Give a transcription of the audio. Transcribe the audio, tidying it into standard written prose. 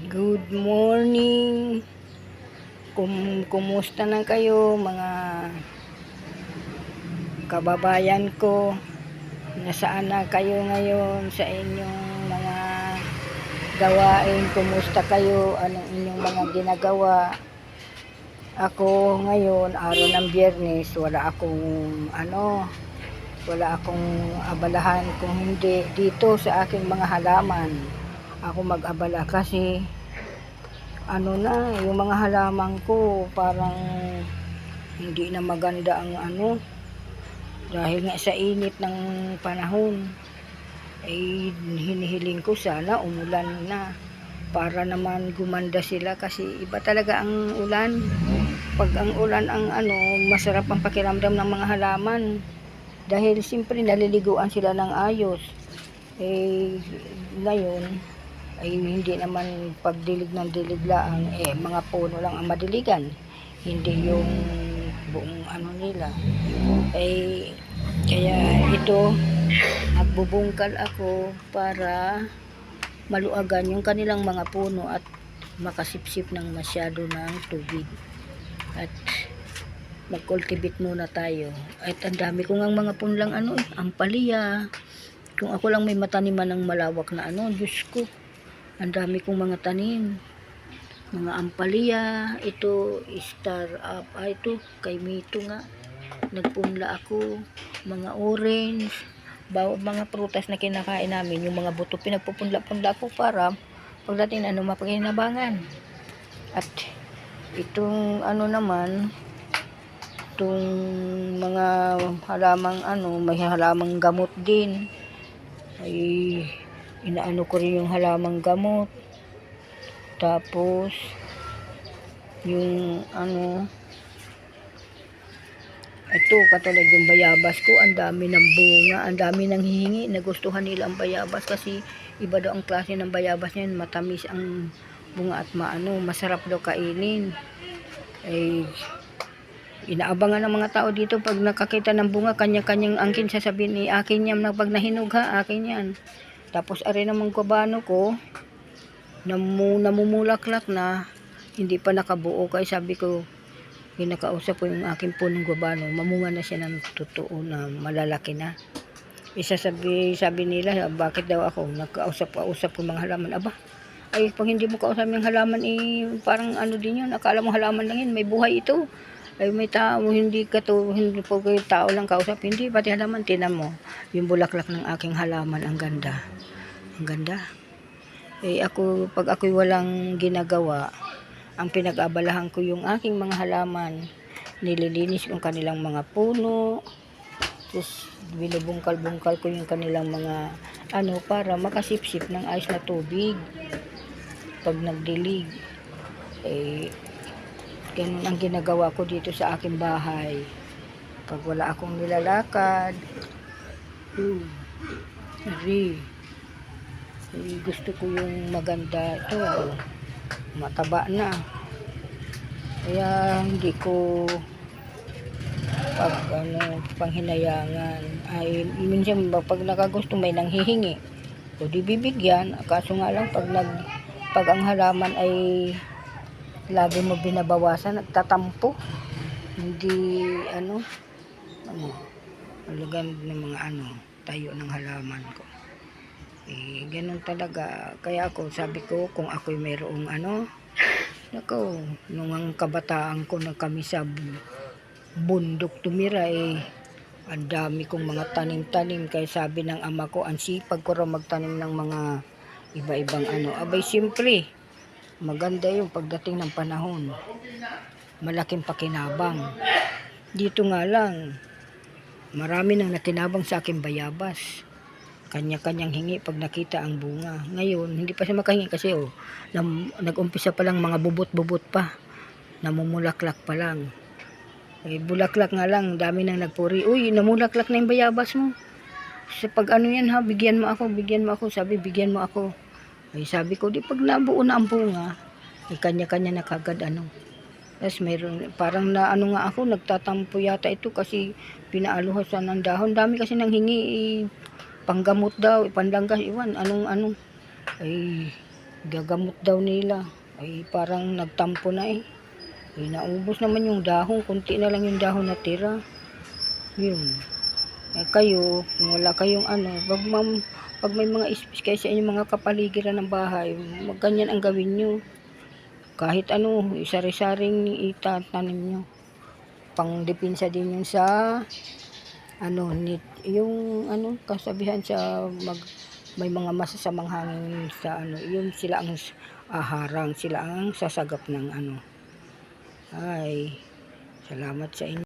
Good morning. Kumusta na kayo mga kababayan ko? Nasaan na kayo ngayon sa inyong mga gawain? Kumusta kayo? Anong inyong mga ginagawa? Ako ngayon, araw ng Biyernes, wala akong abalahan kung hindi dito sa aking mga halaman. Ako mag-abala kasi yung mga halaman ko parang hindi na maganda ang dahil nga sa init ng panahon. Ay hinihiling ko sana umulan na para naman gumanda sila, kasi iba talaga ang ulan. Pag ang ulan ang masarap ang pakiramdam ng mga halaman, dahil siyempre naliliguan sila ng ayos. Ngayon ay hindi naman pagdilig ng dilig lang, mga puno lang ang madiligan, hindi yung buong nila. Kaya ito, nagbubungkal ako para maluagan yung kanilang mga puno at makasipsip ng masyado ng tubig. At mag-cultivate muna tayo. At ang dami ko ngang mga punlang ampalaya. Kung ako lang may mataniman ng malawak na Diyos ko, ang dami kong mga tanim. Mga ampalaya, ito, star up, ito, kay Mito nga. Nagpunla ako, mga orange, mga prutas na kinakain namin, yung mga buto, pinagpupunla-punla ko para pagdating mapakinabangan. At itong naman, itong mga halamang may halamang gamot din, ay inaano ko rin yung halamang gamot. Tapos yung ito, katulad yung bayabas ko, ang dami ng bunga, ang dami ng hihingi. Nagustuhan nila ang bayabas kasi iba daw ang klase ng bayabas niyan, matamis ang bunga at masarap daw kainin. Inaabangan ng mga tao dito pag nakakita ng bunga, kanya-kanyang angkin, sasabihin ni akin yan na pag nahinog ha, akin yan. Tapos are namang gabano ko, namumulaklak na, hindi pa nakabuo, kaya sabi ko, kinakausap ko yung aking punong gabano, mamunga na siya ng totoo na malalaki na. Sabi nila, bakit daw ako nagkausap ko mga halaman? Aba, ay pag hindi mo kausap yung halaman, parang din yun, akala mo halaman lang yun, may buhay ito. Ay may tao, hindi po kayo tao lang kausap, hindi, pati halaman. Tinan mo yung bulaklak ng aking halaman, ang ganda, ang ganda. Pag ako'y walang ginagawa, ang pinag-abalahan ko yung aking mga halaman, nililinis yung kanilang mga puno, tapos binubungkal-bungkal ko yung kanilang mga para makasipsip ng ayos na tubig pag nagdilig. Ganun ang ginagawa ko dito sa aking bahay pag wala akong nilalakad. Gusto ko yung maganda ito, mataba na, kaya hindi ko panghinayangan. Ay minsan pag nakagusto may nanghihingi, o di bibigyan. Kaso nga lang pag ang halaman ay lagi mo binabawasan, nagtatampo, hindi alagan ng mga tayo ng halaman ko. Ganun talaga. Kaya ako, sabi ko, kung ako'y mayroong nung ang kabataan ko na kami sa bundok tumira, ang dami kong mga tanim-tanim. Kaya sabi ng ama ko, ang sipag ko raw magtanim ng mga iba-ibang abay siyempre maganda yung pagdating ng panahon, malaking pakinabang. Dito nga lang, marami nang nakinabang sa aking bayabas, kanya-kanyang hingi pag nakita ang bunga. Ngayon hindi pa siya makahingi kasi nag-umpisa pa lang, mga bubot-bubot pa, namumulaklak pa lang. Bulaklak nga lang, dami nang nagpuri, uy namulaklak na yung bayabas mo, sa pag yan ha, bigyan mo ako. Sabi, bigyan mo ako. Sabi ko, di pag nabuo na ang bunga, kanya-kanya na kagad Tapos mayroon, parang nga ako, nagtatampo yata ito kasi pinaaluhasan ng dahon. Dami kasi nang hingi, panggamot daw, panlanggas, iwan, gagamot daw nila. Ay parang nagtampo na eh. Ay naubos naman yung dahon, kunti na lang yung dahon na tira. Yun. Eh kayo, kung wala kayong ano, pag may mga ispis kayo sa inyong mga kapaligiran ng bahay, ganyan ang gawin nyo. Kahit ano, isari-saring itatanim nyo. Pang-depensa din yun sa ano, yung ano, kasabihan sa may mga masasamang hangin sa ano, yun sila ang harang, sila ang sasagap ng ano. Ay, salamat sa inyo.